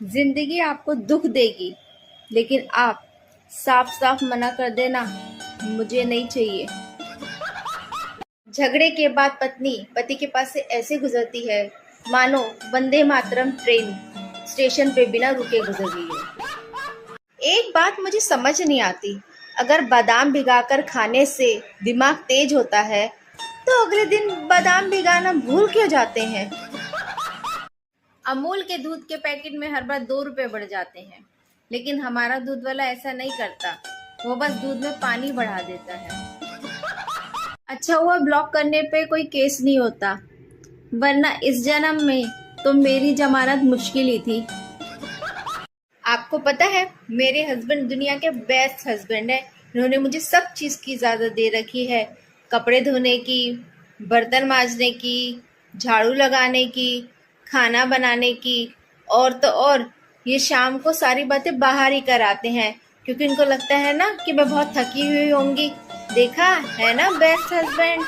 जिंदगी आपको दुख देगी, लेकिन आप साफ साफ मना कर देना, मुझे नहीं चाहिए। झगड़े के बाद पत्नी पति के पास से ऐसे गुजरती है मानो वंदे मातरम ट्रेन स्टेशन पे बिना रुके गुजर गई है। एक बात मुझे समझ नहीं आती, अगर बादाम भिगाकर खाने से दिमाग तेज होता है तो अगले दिन बादाम भिगाना भूल क्यों जाते हैं। अमूल के दूध के पैकेट में हर बार 2 रुपए बढ़ जाते हैं, लेकिन हमारा दूध वाला ऐसा नहीं करता, वो बस दूध में पानी बढ़ा देता है। अच्छा हुआ ब्लॉक करने पे कोई केस नहीं होता, वरना इस जन्म में तो मेरी जमानत मुश्किल ही थी। आपको पता है मेरे हस्बैंड दुनिया के बेस्ट हस्बैंड है। इन्होंने मुझे सब चीज़ की इजाज़त दे रखी है, कपड़े धोने की, बर्तन मांजने की, झाड़ू लगाने की, खाना बनाने की, और तो और ये शाम को सारी बातें बाहर ही कराते हैं, क्योंकि इनको लगता है ना कि मैं बहुत थकी हुई होंगी। देखा है ना बेस्ट हस्बैंड।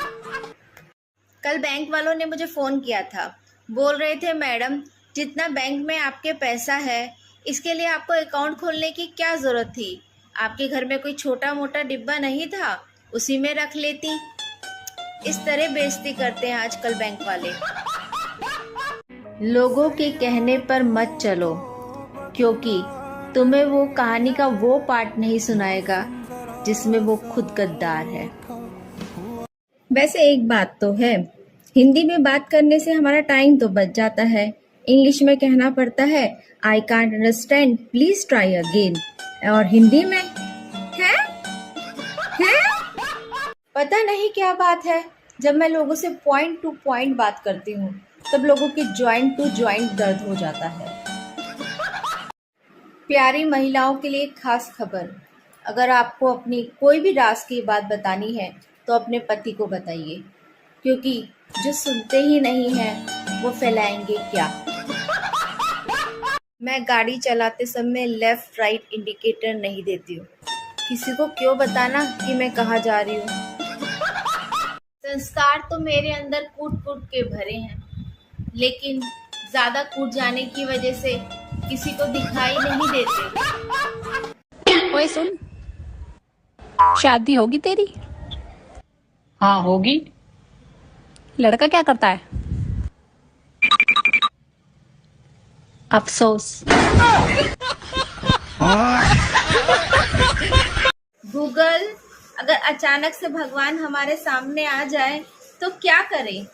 कल बैंक वालों ने मुझे फ़ोन किया था, बोल रहे थे मैडम जितना बैंक में आपके पैसा है इसके लिए आपको अकाउंट खोलने की क्या ज़रूरत थी, आपके घर में कोई छोटा मोटा डिब्बा नहीं था, उसी में रख लेती। इस तरह बेइज्जती करते हैं आजकल बैंक वाले। लोगों के कहने पर मत चलो, क्योंकि तुम्हें वो कहानी का वो पार्ट नहीं सुनाएगा जिसमें वो खुद गद्दार है। वैसे एक बात तो है, हिंदी में बात करने से हमारा टाइम तो बच जाता है, इंग्लिश में कहना पड़ता है I can't understand please try again, और हिंदी में है पता नहीं क्या बात है, जब मैं लोगों से पॉइंट टू पॉइंट बात करती हूँ तब लोगों के जॉइंट टू जॉइंट दर्द हो जाता है। प्यारी महिलाओं के लिए एक खास खबर, अगर आपको अपनी कोई भी राज की बात बतानी है तो अपने पति को बताइए, क्योंकि जो सुनते ही नहीं हैं वो फैलाएंगे क्या। मैं गाड़ी चलाते समय लेफ्ट राइट इंडिकेटर नहीं देती हूँ, किसी को क्यों बताना कि मैं कहाँ जा रही हूँ। संस्कार तो मेरे अंदर कूट कूट के भरे हैं, लेकिन ज्यादा कूट जाने की वजह से किसी को दिखाई नहीं देते। ओए सुन, शादी होगी तेरी? हाँ होगी। लड़का क्या करता है? अफसोस। गूगल, अगर अचानक से भगवान हमारे सामने आ जाए तो क्या करें?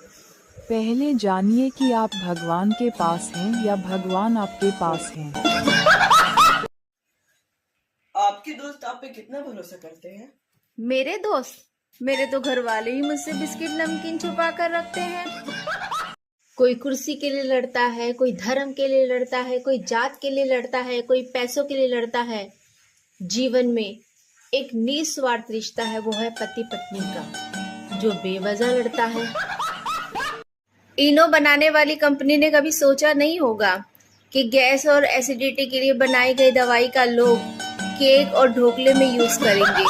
पहले जानिए कि आप भगवान के पास हैं या भगवान आपके पास हैं। आपके दोस्त आप पे कितना भरोसा करते हैं? मेरे दोस्त, मेरे तो घर वाले ही मुझसे बिस्किट नमकीन छुपा कर रखते हैं। कोई कुर्सी के लिए लड़ता है, कोई धर्म के लिए लड़ता है, कोई जात के लिए लड़ता है, कोई पैसों के लिए लड़ता है। जीवन में एक निस्वार्थ रिश्ता है, वो है पति पत्नी का, जो बेवजह लड़ता है। इनो बनाने वाली कंपनी ने कभी सोचा नहीं होगा कि गैस और एसिडिटी के लिए बनाई गई दवाई का लोग केक और ढोकले में यूज करेंगे।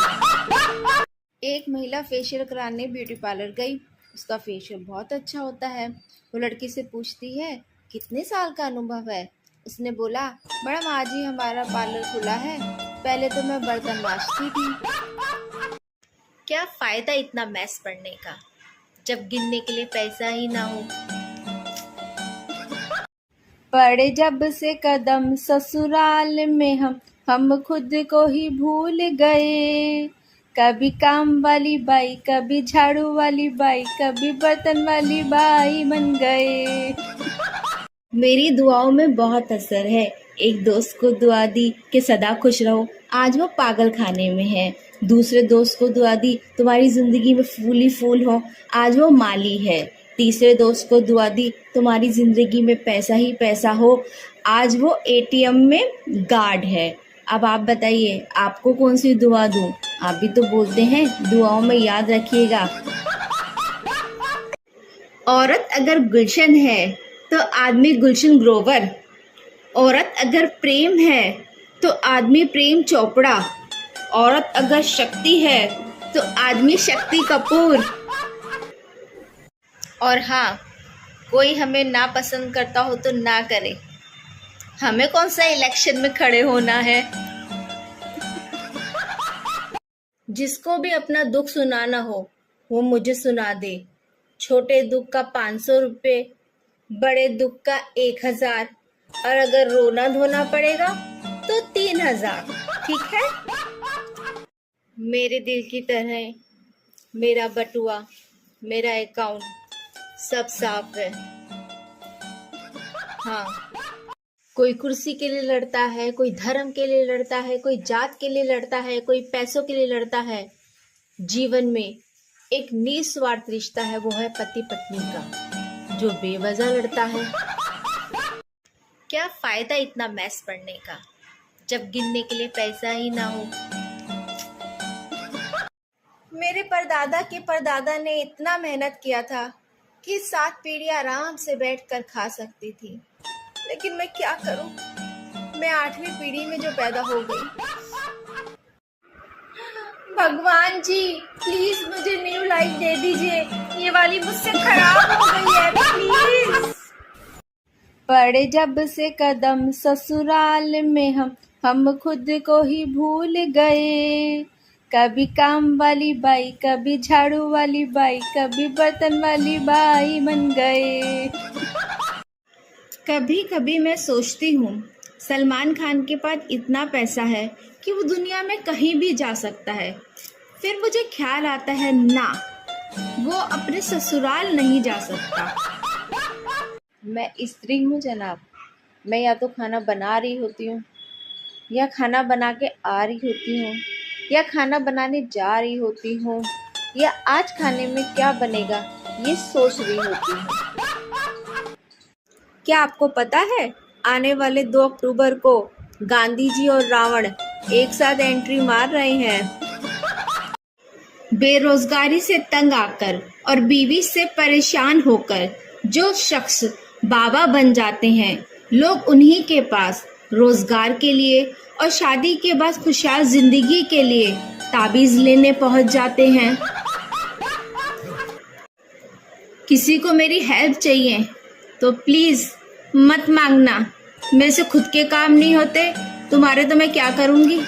एक महिला फेशियल कराने ब्यूटी पार्लर गई, उसका फेशियल बहुत अच्छा होता है। वो लड़की से पूछती है कितने साल का अनुभव है। उसने बोला मैडम आज ही हमारा पार्लर खुला है, पहले तो मैं बर्तन मांजती थी। क्या फायदा इतना मैस पढ़ने का जब गिनने के लिए पैसा ही ना हो। पड़े जब से कदम ससुराल में हम खुद को ही भूल गए। कभी काम वाली बाई, कभी झाड़ू वाली बाई, कभी बर्तन वाली बाई बन गए। मेरी दुआओं में बहुत असर है। एक दोस्त को दुआ दी कि सदा खुश रहो, आज वो पागल खाने में है। दूसरे दोस्त को दुआ दी तुम्हारी जिंदगी में फूल ही फूल हो, आज वो माली है। तीसरे दोस्त को दुआ दी तुम्हारी जिंदगी में पैसा ही पैसा हो, आज वो एटीएम में गार्ड है। अब आप बताइए आपको कौन सी दुआ दूं? आप भी तो बोलते हैं दुआओं में याद रखिएगा। औरत अगर गुलशन है तो आदमी गुलशन ग्रोवर, औरत अगर प्रेम है तो आदमी प्रेम चोपड़ा, औरत अगर शक्ति है तो आदमी शक्ति कपूर। और हाँ, कोई हमें ना पसंद करता हो तो ना करे, हमें कौन सा इलेक्शन में खड़े होना है। जिसको भी अपना दुख सुनाना हो वो मुझे सुना दे। छोटे दुख का 500 रुपये, बड़े दुख का 1000, और अगर रोना धोना पड़ेगा तो 3000। ठीक है। मेरे दिल की तरह मेरा बटुआ, मेरा अकाउंट सब साफ है। हाँ, कोई कुर्सी के लिए लड़ता है, कोई धर्म के लिए लड़ता है, कोई जात के लिए लड़ता है, कोई पैसों के लिए लड़ता है। जीवन में एक निस्वार्थ रिश्ता है, वो है पति पत्नी का, जो बेवजह लड़ता है। क्या फायदा इतना मैथ्स पढ़ने का जब गिनने के लिए पैसा ही ना हो। मेरे परदादा के परदादा ने इतना मेहनत किया था कि 7 पीढ़ियां आराम से बैठकर खा सकती थी, लेकिन मैं क्या करूं, मैं 8वीं पीढ़ी में जो पैदा हो गई। भगवान जी प्लीज मुझे न्यू लाइफ दे दीजिए, ये वाली मुझसे खराब हो गई है प्लीज। पड़े जब से कदम ससुराल में हम खुद को ही भूल गए। कभी काम वाली बाई, कभी झाड़ू वाली बाई, कभी बर्तन वाली बाई बन गए। कभी कभी मैं सोचती हूँ सलमान खान के पास इतना पैसा है कि वो दुनिया में कहीं भी जा सकता है। फिर मुझे ख्याल आता है ना, वो अपने ससुराल नहीं जा सकता। मैं स्त्री हूँ जनाब, मैं या तो खाना बना रही होती हूँ, या खाना बना के आ रही होती हूँ, या खाना बनाने जा रही होती हूँ, या आज खाने में क्या बनेगा ये सोच रही होती हूँ। क्या आपको पता है आने वाले 2 अक्टूबर को गांधी जी और रावण एक साथ एंट्री मार रहे हैं। बेरोजगारी से तंग आकर और बीवी से परेशान होकर जो शख्स बाबा बन जाते हैं, लोग उन्हीं के पास रोजगार के लिए और शादी के बाद खुशहाल जिंदगी के लिए ताबीज लेने पहुंच जाते हैं। किसी को मेरी हेल्प चाहिए तो प्लीज मत मांगना, मेरे से खुद के काम नहीं होते, तुम्हारे तो मैं क्या करूंगी।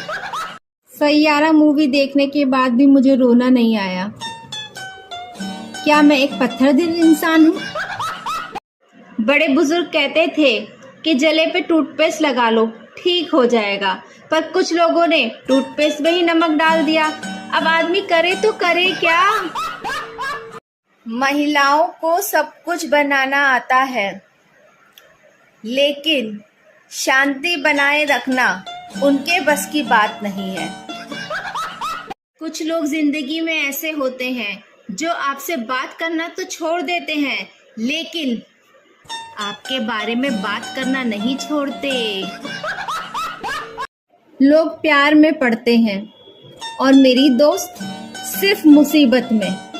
सैयारा मूवी देखने के बाद भी मुझे रोना नहीं आया। क्या मैं एक पत्थर दिल इंसान हूँ? बड़े बुजुर्ग कहते थे कि जले पे टूथपेस्ट लगा लो ठीक हो जाएगा, पर कुछ लोगों ने टूथपेस्ट में ही नमक डाल दिया। अब आदमी करे तो करे क्या। महिलाओं को सब कुछ बनाना आता है, लेकिन शांति बनाए रखना उनके बस की बात नहीं है। कुछ लोग जिंदगी में ऐसे होते हैं जो आपसे बात करना तो छोड़ देते हैं, लेकिन आपके बारे में बात करना नहीं छोड़ते। लोग प्यार में पड़ते हैं और मेरी दोस्त सिर्फ मुसीबत में।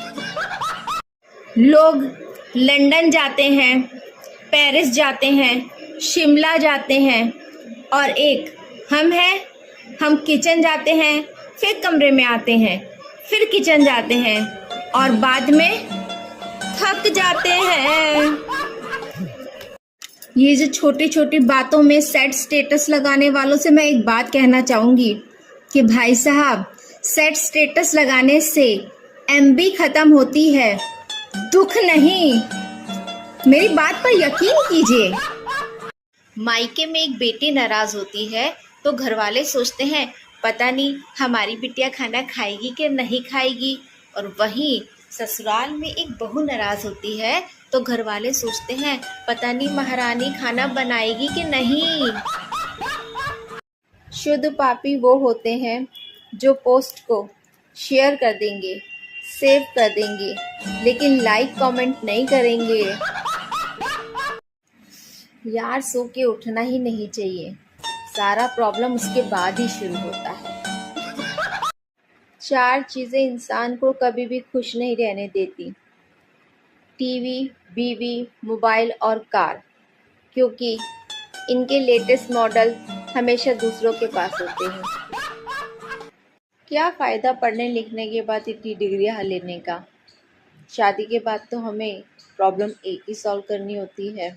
लोग लंदन जाते हैं, पेरिस जाते हैं, शिमला जाते हैं, और एक हम किचन जाते हैं, फिर कमरे में आते हैं, फिर किचन जाते हैं और बाद में थक जाते हैं। ये जो छोटी छोटी बातों में सैड स्टेटस लगाने वालों से मैं एक बात कहना चाहूंगी कि भाई साहब, सैड स्टेटस लगाने से एमबी खत्म होती है, दुख नहीं। मेरी बात पर यकीन कीजिए। मायके में एक बेटी नाराज होती है तो घर वाले सोचते हैं पता नहीं हमारी बिटिया खाना खाएगी कि नहीं खाएगी, और वहीं ससुराल में एक बहू नाराज होती है तो घर वाले सोचते हैं पता नहीं महारानी खाना बनाएगी कि नहीं। शुद्ध पापी वो होते हैं जो पोस्ट को शेयर कर देंगे, सेव कर देंगे, लेकिन लाइक कमेंट नहीं करेंगे। यार, सो के उठना ही नहीं चाहिए, सारा प्रॉब्लम उसके बाद ही शुरू होता है। 4 चीजें इंसान को कभी भी खुश नहीं रहने देती: टीवी, बीवी, मोबाइल और कार, क्योंकि इनके लेटेस्ट मॉडल हमेशा दूसरों के पास होते हैं। क्या फ़ायदा पढ़ने लिखने के बाद इतनी डिग्रियां लेने का? शादी के बाद तो हमें प्रॉब्लम एक ही सॉल्व करनी होती है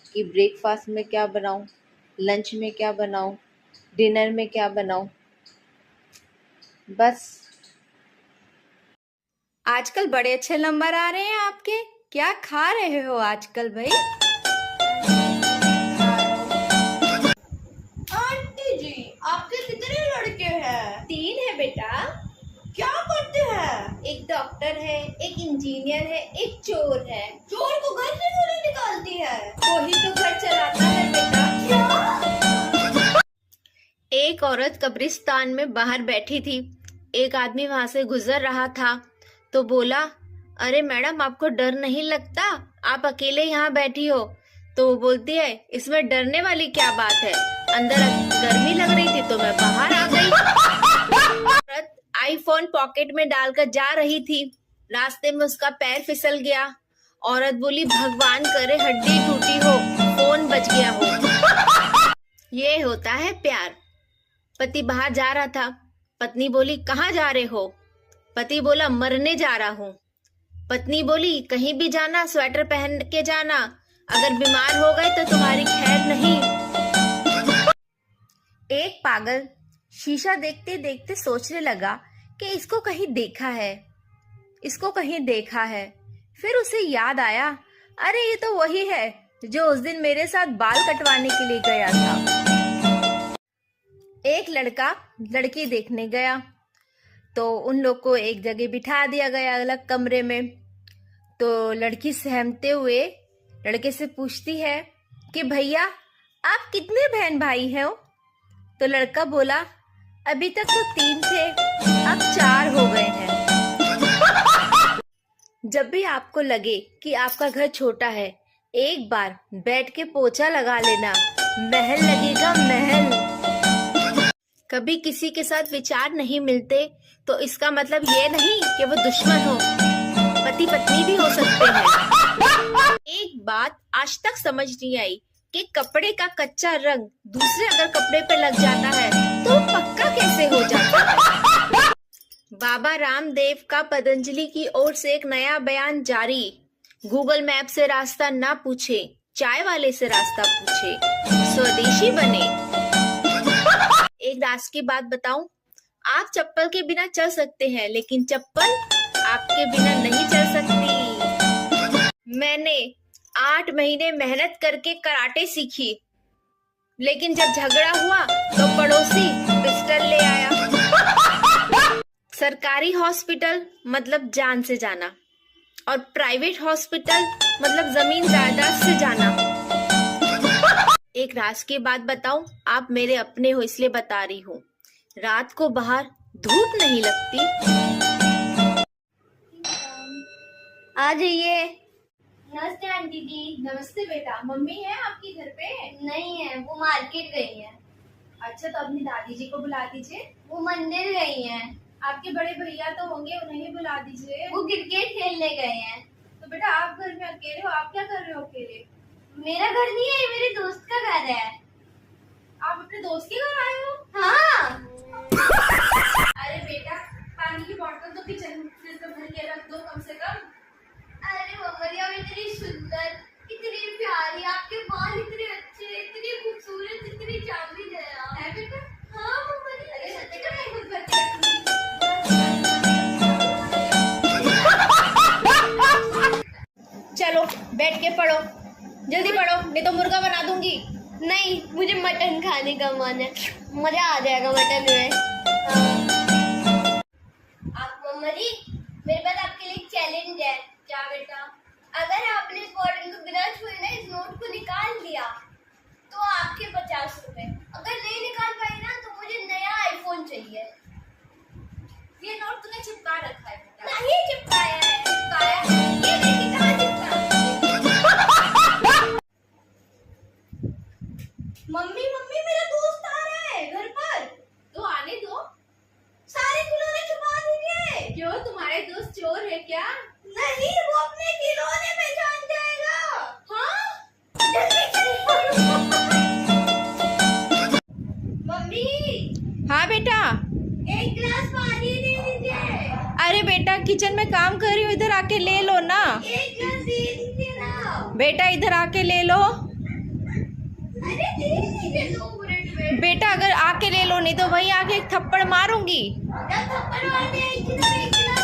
कि ब्रेकफास्ट में क्या बनाऊं, लंच में क्या बनाऊं, डिनर में क्या बनाऊं। बस आजकल बड़े अच्छे नंबर आ रहे हैं आपके। क्या खा रहे हो आजकल भाई? आंटी जी, आपके कितने लड़के हैं? 3 है बेटा। क्या करते हैं? एक डॉक्टर है, एक इंजीनियर है, एक चोर है। चोर को घर से क्यों नहीं निकालती है? वही तो घर चलाता है बेटा। क्या? एक औरत कब्रिस्तान में बाहर बैठी थी। एक आदमी वहां से गुजर रहा था तो बोला, अरे मैडम, आपको डर नहीं लगता? आप अकेले यहाँ बैठी हो। तो वो बोलती है, इसमें डरने वाली क्या बात है? अंदर गर्मी लग रही थी तो मैं बाहर आ गई। औरत आईफोन पॉकेट में डालकर जा रही थी। रास्ते में उसका पैर फिसल गया। औरत बोली, भगवान करे हड्डी टूटी हो, फोन बच गया हो। ये होता है प्यार। पति बाहर जा रहा था। पत्नी बोली, कहाँ जा रहे हो? पति बोला, मरने जा रहा हूँ। पत्नी बोली, कहीं भी जाना स्वेटर पहन के जाना, अगर बीमार हो गए तो तुम्हारी खैर नहीं। एक पागल शीशा देखते देखते सोचने लगा कि इसको कहीं देखा है, इसको कहीं देखा है। फिर उसे याद आया, अरे ये तो वही है जो उस दिन मेरे साथ बाल कटवाने के लिए गया था। एक लड़का लड़की देखने गया तो उन लोग को एक जगह बिठा दिया गया अलग कमरे में। तो लड़की सहमते हुए लड़के से पूछती है कि भैया आप कितने बहन भाई हो? तो लड़का बोला, अभी तक तो 3 थे, अब 4 हो गए हैं। जब भी आपको लगे कि आपका घर छोटा है, एक बार बैठ के पोछा लगा लेना, महल लगेगा महल। कभी किसी के साथ विचार नहीं मिलते तो इसका मतलब ये नहीं कि वो दुश्मन हो, पति पत्नी भी हो सकते हैं। एक बात आज तक समझ नहीं आई कि कपड़े का कच्चा रंग दूसरे अगर कपड़े पे लग जाता है तो पक्का कैसे हो जाता है। बाबा रामदेव का पतंजलि की ओर से एक नया बयान जारी। गूगल मैप से रास्ता ना पूछे, चाय वाले से रास्ता पूछे, स्वदेशी बने। एक राज की बात बताऊं, आप चप्पल के बिना चल सकते हैं लेकिन चप्पल आपके बिना नहीं चल सकती। मैंने 8 महीने मेहनत करके कराटे सीखी, लेकिन जब झगड़ा हुआ तो पड़ोसी पिस्टल ले आया। सरकारी हॉस्पिटल मतलब जान से जाना और प्राइवेट हॉस्पिटल मतलब जमीन जायदाद से जाना। एक राज की बात बताऊं, आप मेरे अपने हो इसलिए बता रही हूँ, रात को बाहर धूप नहीं लगती। आ जाइए। नमस्ते आंटी जी। नमस्ते बेटा। मम्मी है आपकी घर पे? नहीं है, वो मार्केट गई है। अच्छा, तो अपनी दादी जी को बुला दीजिए। वो मंदिर गई है। आपके बड़े भैया तो होंगे, उन्हें ही बुला दीजिए। वो क्रिकेट खेलने गए हैं। तो बेटा आप घर में अकेले हो, आप क्या कर रहे हो अकेले? मेरा घर नहीं है, ये मेरे दोस्त का घर है। आप अपने दोस्त के घर आए हो? हाँ। अरे बेटा, पानी की बोतल तो किचन से तो भर के रख दो कम से कम। अरे मम्मा जी, आप इतनी सुंदर, इतनी प्यारी, आपके बाल इतने अच्छे, इतनी खूबसूरत, इतनी चांदी है बेटा। हाँ मम्मा जी। अरे सच्ची का मैं खुद भर के रखूंगी। चलो बैठ के पढ़ो, जल्दी पढ़ो, नहीं तो मुर्गा बना दूंगी। नहीं, मुझे मटन खाने का मन है, मजा आ जाएगा मटन में। आप मम्मा जी, मेरे पास आपके लिए चैलेंज है। क्या बेटा? अगर आपने इस बॉटल को बिना छुए ना इस नोट को निकाल लिया तो आपके 50 रुपए। अगर नहीं निकाल पाई ना तो मुझे नया आईफोन चाहिए। ये नोट तूने चिपका रखा है बेटा। नहीं चिपकाया है। चिपकाया है, ये देखिए कहाँ चिपका। मम्मी मम्मी, मेरा दोस्त आ रहा है घर पर। तो आने दो। सारे खिलौने छुपा दीजिए। क्यों, तुम्हारे दोस्त चोर है क्या? नहीं, वो अपने खिलौने पहचान जाएगा। हाँ, जल्दी चलिए। मम्मी, हाँ बेटा। एक गिलास पानी दे दीजिए। अरे बेटा, किचन में काम कर रही हूँ, इधर आके ले लो ना। एक गिलास दे दीजिए ना। बेटा इधर आके ले लो। अरे दे दीजिए। लो बुलेट पे। बेटा अगर आके ले लो, नहीं तो वहीं आके एक थप्पड़ मारूंगी। जब थप्पड़ मारने आई थी ना, मैं इतना